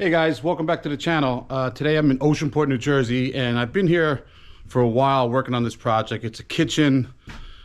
Hey guys, welcome back to the channel. Today I'm in Oceanport, New Jersey, and I've been here for a while working on this project. It's a kitchen,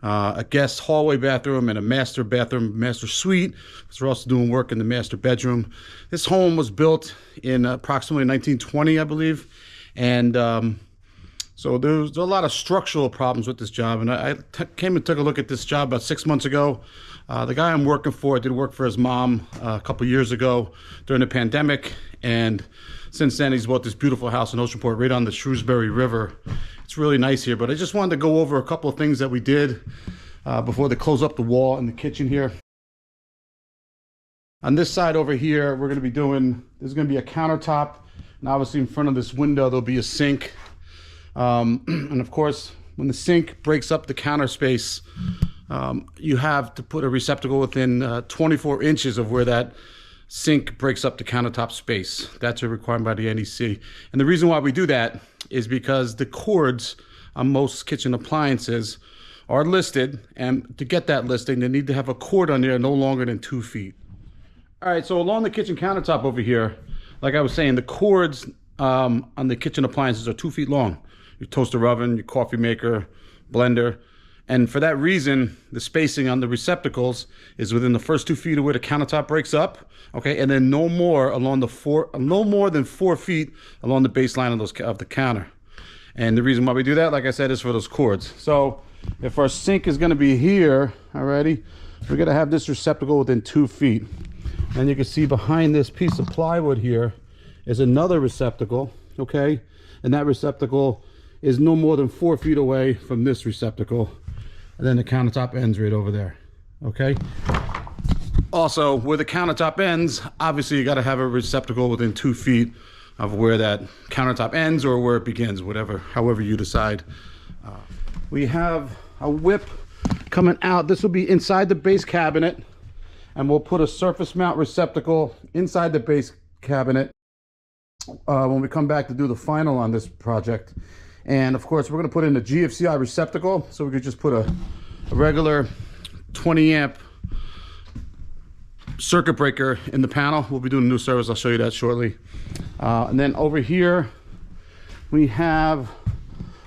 a guest hallway bathroom, and a master bathroom, master suite. Because we're also doing work in the master bedroom. This home was built in approximately 1920, I believe, and so there's a lot of structural problems with this job. And I came and took a look at this job about 6 months ago. The guy I'm working for did work for his mom a couple years ago during the pandemic, and since then he's bought this beautiful house in Oceanport right on the Shrewsbury River. It's really nice here, but I just wanted to go over a couple of things that we did before they close up the wall in the kitchen here. On this side over here, we're going to be doing, there's going to be a countertop, and obviously in front of this window there'll be a sink. And of course, when the sink breaks up the counter space, you have to put a receptacle within 24 inches of where that sink breaks up the countertop space. That's a requirement by the NEC. And the reason why we do that is because the cords on most kitchen appliances are listed, and to get that listing, they need to have a cord on there no longer than 2 feet. All right, so along the kitchen countertop over here, like I was saying, the cords on the kitchen appliances are 2 feet long. Your toaster oven, your coffee maker, blender. And for that reason, the spacing on the receptacles is within the first 2 feet of where the countertop breaks up, okay, and then no more than 4 feet along the baseline of the counter. And the reason why we do that, like I said, is for those cords. So if our sink is going to be here, alrighty, we're going to have this receptacle within 2 feet. And you can see behind this piece of plywood here is another receptacle, okay, and that receptacle is no more than 4 feet away from this receptacle. And then the countertop ends right over there, okay? Also, where the countertop ends, obviously you gotta have a receptacle within 2 feet of where that countertop ends or where it begins, however you decide. We have a whip coming out. This will be inside the base cabinet, and we'll put a surface mount receptacle inside the base cabinet when we come back to do the final on this project. And of course, we're going to put in a GFCI receptacle, so we could just put a regular 20 amp circuit breaker in the panel. We'll be doing a new service. I'll show you that shortly. And then over here, we have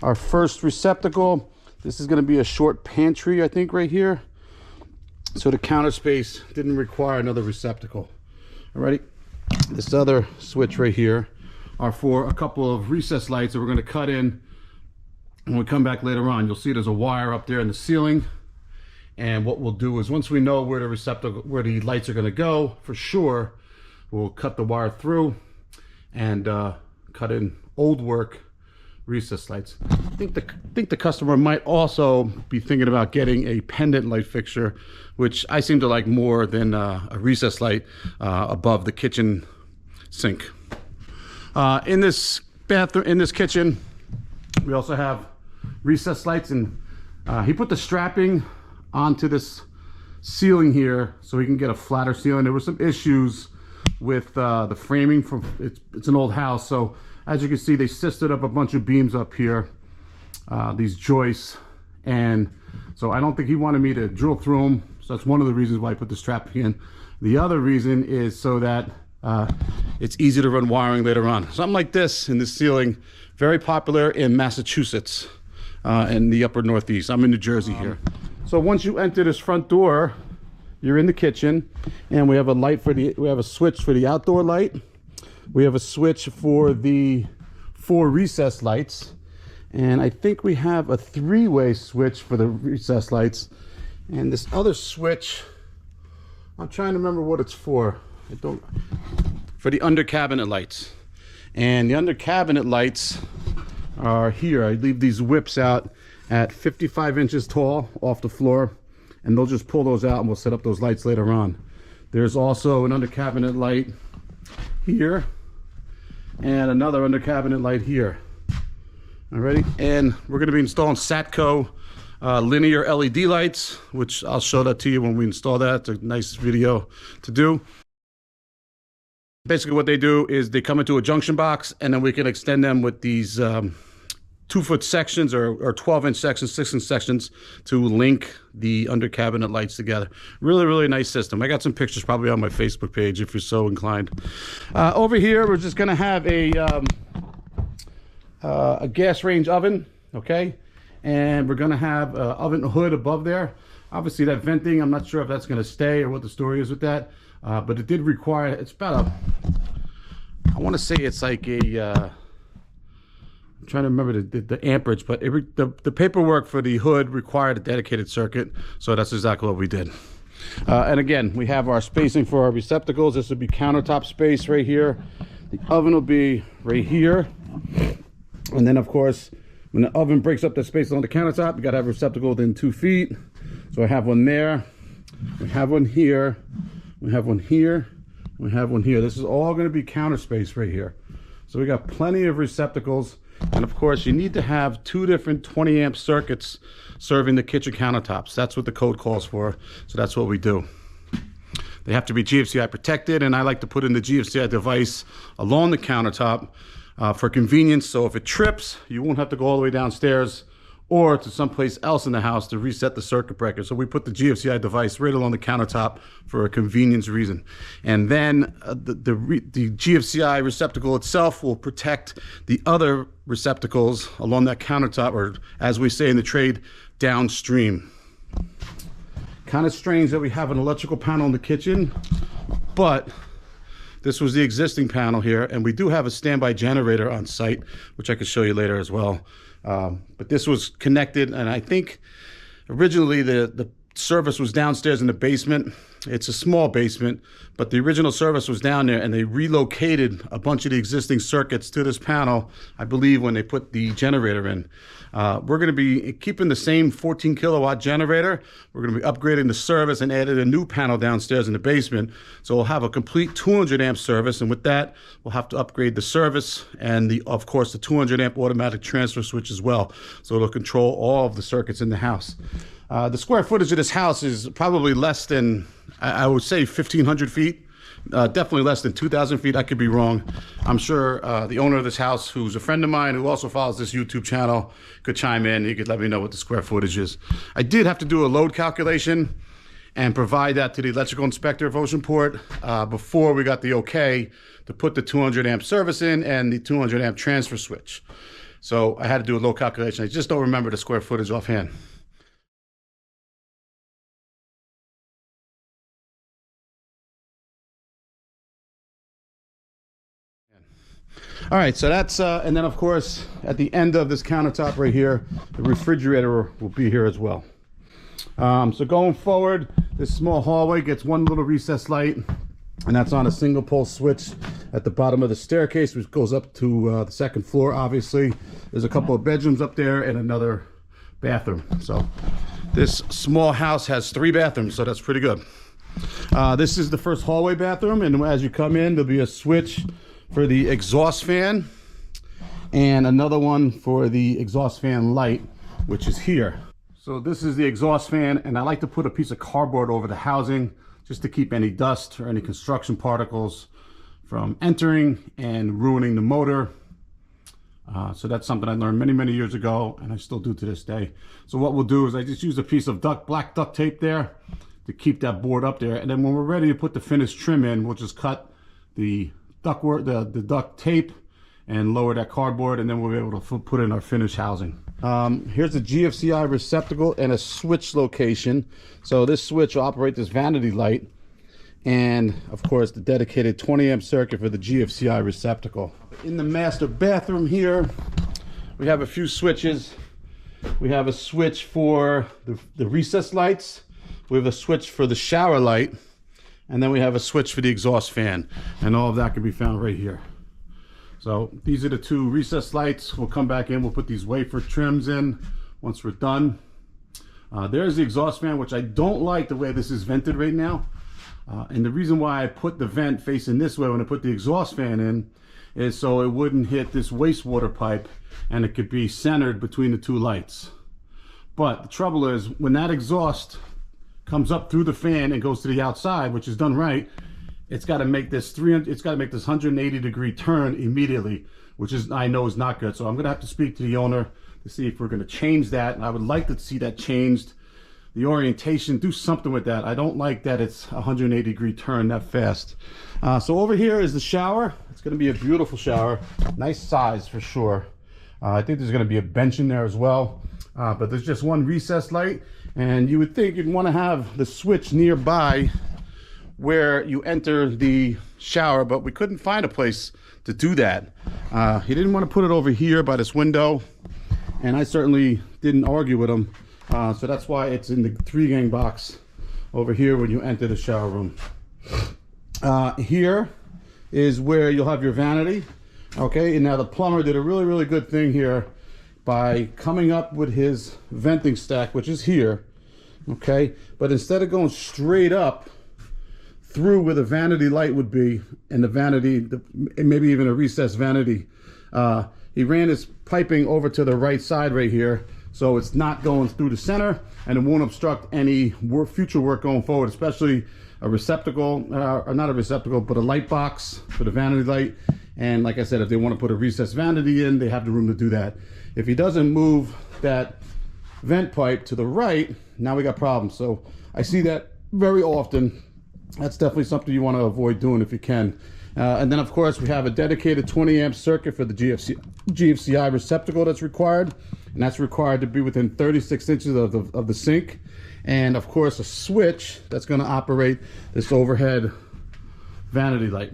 our first receptacle. This is going to be a short pantry, I think, right here. So the counter space didn't require another receptacle. Alrighty. This other switch right here are for a couple of recessed lights that we're going to cut in when we come back later on. You'll see there's a wire up there in the ceiling, and what we'll do is once we know where the lights are going to go for sure, we'll cut the wire through and cut in old work recessed lights. I think the customer might also be thinking about getting a pendant light fixture, which I seem to like more than a recessed light above the kitchen sink. In this bathroom, in this kitchen, we also have recessed lights, and he put the strapping onto this ceiling here so he can get a flatter ceiling. There were some issues with the framing from it's an old house, so as you can see, they sisted up a bunch of beams up here, these joists, and so I don't think he wanted me to drill through them. So that's one of the reasons why I put the strapping in. The other reason is so that it's easy to run wiring later on. Something like this in the ceiling, very popular in Massachusetts, in the upper Northeast. I'm in New Jersey here. So once you enter this front door, you're in the kitchen, and we have a light we have a switch for the outdoor light. We have a switch for the 4 recessed lights, and I think we have a 3-way switch for the recessed lights. And this other switch, I'm trying to remember what it's for. For the under cabinet lights. And the under cabinet lights are here. I leave these whips out at 55 inches tall off the floor, and they'll just pull those out and we'll set up those lights later on. There's also an under cabinet light here and another under cabinet light here. Alrighty, and we're going to be installing Satco linear LED lights, which I'll show that to you when we install that. It's a nice video to do. Basically what they do is they come into a junction box, and then we can extend them with these 2-foot sections or 12-inch sections, 6-inch sections to link the under cabinet lights together. Really, really nice system. I got some pictures probably on my Facebook page if you're so inclined. Over here, we're just gonna have a gas range oven, okay? And we're gonna have an oven hood above there. Obviously that venting, I'm not sure if that's gonna stay or what the story is with that, but it did require, it's about a, I wanna say it's like a, I'm trying to remember the amperage, but the paperwork for the hood required a dedicated circuit, so that's exactly what we did. And again, we have our spacing for our receptacles. This would be countertop space right here. The oven will be right here. And then, of course, when the oven breaks up that space on the countertop, you got to have a receptacle within 2 feet. So I have one there. We have one here. We have one here. We have one here. This is all going to be counter space right here. So we got plenty of receptacles. And of course, you need to have 2 different 20-amp circuits serving the kitchen countertops. That's what the code calls for. So that's what we do. They have to be GFCI protected, and I like to put in the GFCI device along the countertop for convenience. So if it trips, you won't have to go all the way downstairs or to someplace else in the house to reset the circuit breaker. So we put the GFCI device right along the countertop for a convenience reason. And then the GFCI receptacle itself will protect the other receptacles along that countertop, or as we say in the trade, downstream. Kind of strange that we have an electrical panel in the kitchen, but this was the existing panel here, and we do have a standby generator on site, which I can show you later as well. But this was connected, and I think originally the service was downstairs in the basement. It's a small basement, but the original service was down there, and they relocated a bunch of the existing circuits to this panel, I believe, when they put the generator in. We're going to be keeping the same 14 kilowatt generator. We're going to be upgrading the service and added a new panel downstairs in the basement. So we'll have a complete 200 amp service, and with that, we'll have to upgrade the service and of course, the 200 amp automatic transfer switch as well. So it'll control all of the circuits in the house. The square footage of this house is probably less than, I would say 1,500 feet. Definitely less than 2,000 feet. I could be wrong. I'm sure the owner of this house, who's a friend of mine, who also follows this YouTube channel, could chime in. He could let me know what the square footage is. I did have to do a load calculation and provide that to the electrical inspector of Oceanport before we got the okay to put the 200 amp service in and the 200 amp transfer switch. So I had to do a load calculation. I just don't remember the square footage offhand. All right, so that's, and then of course, at the end of this countertop right here, the refrigerator will be here as well. So going forward, this small hallway gets one little recessed light, and that's on a single pole switch at the bottom of the staircase, which goes up to the second floor, obviously. There's a couple of bedrooms up there and another bathroom. So this small house has 3 bathrooms, so that's pretty good. This is the first hallway bathroom, and as you come in, there'll be a switch for the exhaust fan and another one for the exhaust fan light, which is here. So this is the exhaust fan, and I like to put a piece of cardboard over the housing just to keep any dust or any construction particles from entering and ruining the motor. So that's something I learned many, many years ago, and I still do to this day. So what we'll do is I just use a piece of black duct tape there to keep that board up there, and then when we're ready to put the finished trim in, we'll just cut the duct tape and lower that cardboard, and then we'll be able to put in our finished housing. Here's a GFCI receptacle and a switch location. So this switch will operate this vanity light, and of course the dedicated 20 amp circuit for the GFCI receptacle. In the master bathroom here, we have a few switches. We have a switch for the recess lights. We have a switch for the shower light. And then we have a switch for the exhaust fan, and all of that can be found right here. So these are the 2 recessed lights. We'll come back in, we'll put these wafer trims in once we're done. There's the exhaust fan, which I don't like the way this is vented right now. And the reason why I put the vent facing this way when I put the exhaust fan in is so it wouldn't hit this wastewater pipe, and it could be centered between the 2 lights. But the trouble is, when that exhaust comes up through the fan and goes to the outside, which is done right, it's got to make this 180-degree turn immediately, which is, I know, is not good. So I'm going to have to speak to the owner to see if we're going to change that. And I would like to see that changed. The orientation, do something with that. I don't like that it's a 180-degree turn that fast. So over here is the shower. It's going to be a beautiful shower. Nice size for sure. I think there's going to be a bench in there as well. But there's just one recessed light. And you would think you'd want to have the switch nearby where you enter the shower, but we couldn't find a place to do that. He didn't want to put it over here by this window, and I certainly didn't argue with him. So that's why it's in the 3-gang box over here when you enter the shower room. Here is where you'll have your vanity. Okay, and now the plumber did a really, really good thing here by coming up with his venting stack, which is here. Okay, but instead of going straight up through where the vanity light would be, and the vanity, maybe even a recessed vanity, he ran his piping over to the right side right here, so it's not going through the center, and it won't obstruct any future work going forward, especially a receptacle, or not a receptacle, but a light box for the vanity light. And like I said, if they want to put a recessed vanity in, they have the room to do that. If he doesn't move that vent pipe to the right, now we got problems. So I see that very often. That's definitely something you want to avoid doing if you can. And then of course we have a dedicated 20-amp circuit for the GFCI receptacle that's required, and that's required to be within 36 inches of the sink. And of course a switch that's going to operate this overhead vanity light.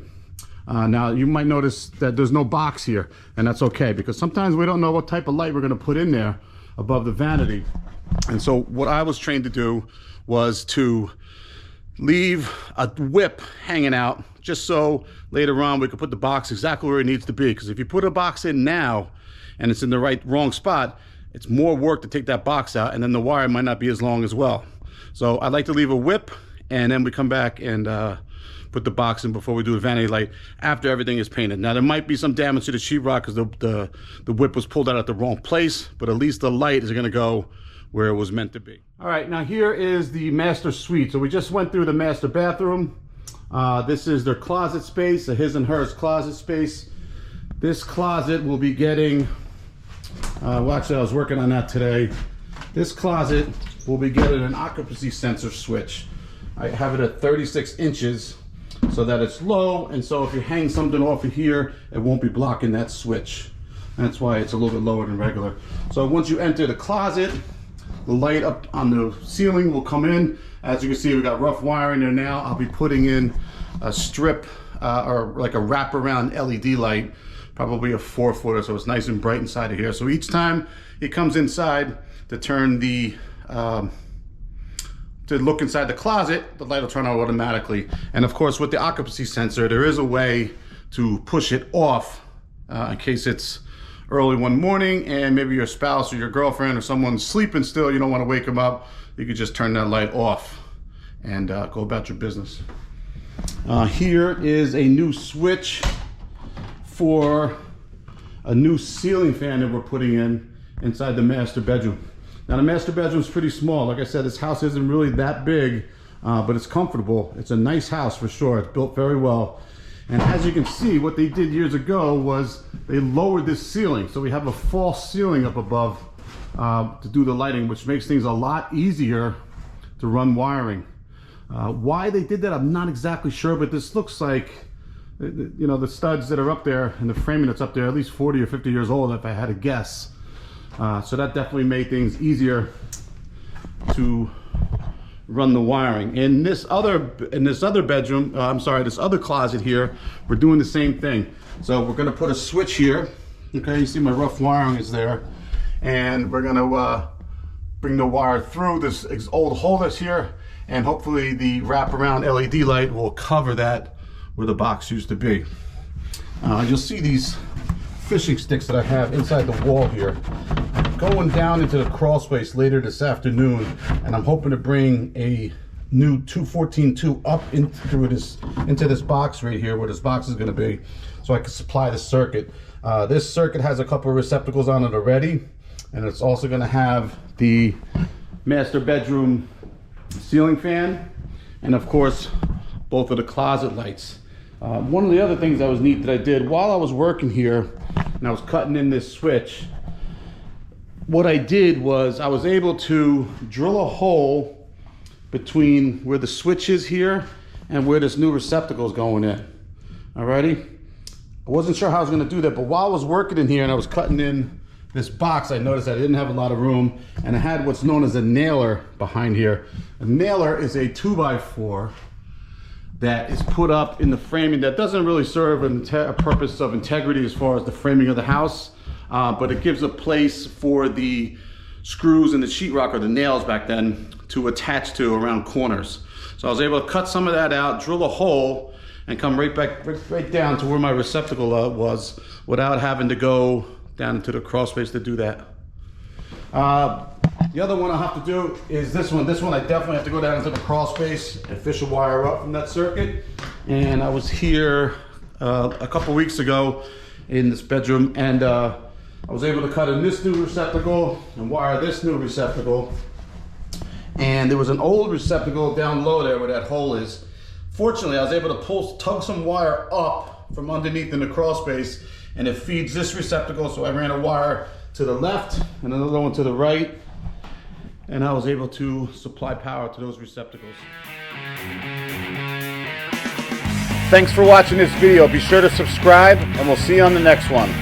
Now you might notice that there's no box here, and that's okay, because sometimes we don't know what type of light we're going to put in there above the vanity. And so what I was trained to do was to leave a whip hanging out, just so later on we could put the box exactly where it needs to be. Because if you put a box in now and it's in the wrong spot, it's more work to take that box out, and then the wire might not be as long as well. So I like to leave a whip, and then we come back and put the box in before we do the vanity light after everything is painted. Now there might be some damage to the sheetrock because the whip was pulled out at the wrong place, but at least the light is going to go where it was meant to be. All right, now here is the master suite. So we just went through the master bathroom. This is their closet space, a his and hers closet space. This closet will be getting, well actually I was working on that today. This closet will be getting an occupancy sensor switch. I have it at 36 inches so that it's low, and so if you hang something off of here, it won't be blocking that switch. That's why it's a little bit lower than regular. So once you enter the closet, the light up on the ceiling will come in. As you can see, we got rough wiring there now. I'll be putting in a strip or like a wraparound LED light, probably a 4-footer, so it's nice and bright inside of here. So each time it comes inside to turn the to look inside the closet, the light will turn on automatically. And of course, with the occupancy sensor, there is a way to push it off in case it's early one morning and maybe your spouse or your girlfriend or someone's sleeping still, you don't want to wake them up. You could just turn that light off and go about your business. Here is a new switch for a new ceiling fan that we're putting in inside the master bedroom. Now the master bedroom is pretty small. Like I said, this house isn't really that big, but it's comfortable. It's a nice house for sure. It's built very well. And as you can see, what they did years ago was they lowered this ceiling. So we have a false ceiling up above to do the lighting, which makes things a lot easier to run wiring. Why they did that, I'm not exactly sure, but this looks like, you know, the studs that are up there and the framing that's up there, at least 40 or 50 years old, if I had to guess. So that definitely made things easier to run the wiring. In this other bedroom, this other closet here, we're doing the same thing. So we're gonna put a switch here. Okay, you see my rough wiring is there. And we're gonna bring the wire through this old hole that's here, and hopefully the wraparound LED light will cover that where the box used to be. You'll see these fishing sticks that I have inside the wall here. I'm going down into the crawl space later this afternoon, and I'm hoping to bring a new 214-2 up into this box right here where this box is going to be, so I can supply the circuit. This circuit has a couple of receptacles on it already, and it's also going to have the master bedroom ceiling fan, and of course both of the closet lights. One of the other things that was neat that I did while I was working here, and I was cutting in this switch, what I did was I was able to drill a hole between where the switch is here and where this new receptacle is going in. Alrighty? I wasn't sure how I was going to do that, but while I was working in here and I was cutting in this box, I noticed I didn't have a lot of room, and I had what's known as a nailer behind here. A nailer is a 2x4 that is put up in the framing that doesn't really serve a purpose of integrity as far as the framing of the house, but it gives a place for the screws and the sheetrock, or the nails back then, to attach to around corners. So I was able to cut some of that out, drill a hole, and come right down to where my receptacle was without having to go down into the crawl space to do that. The other one I'll have to do is this one. This one I definitely have to go down into the crawl space and fish a wire up from that circuit. And I was here a couple weeks ago in this bedroom, and I was able to cut in this new receptacle and wire this new receptacle. And there was an old receptacle down low there where that hole is. Fortunately, I was able to tug some wire up from underneath in the crawl space, and it feeds this receptacle. So I ran a wire to the left and another one to the right, and I was able to supply power to those receptacles. Thanks for watching this video. Be sure to subscribe, and we'll see you on the next one.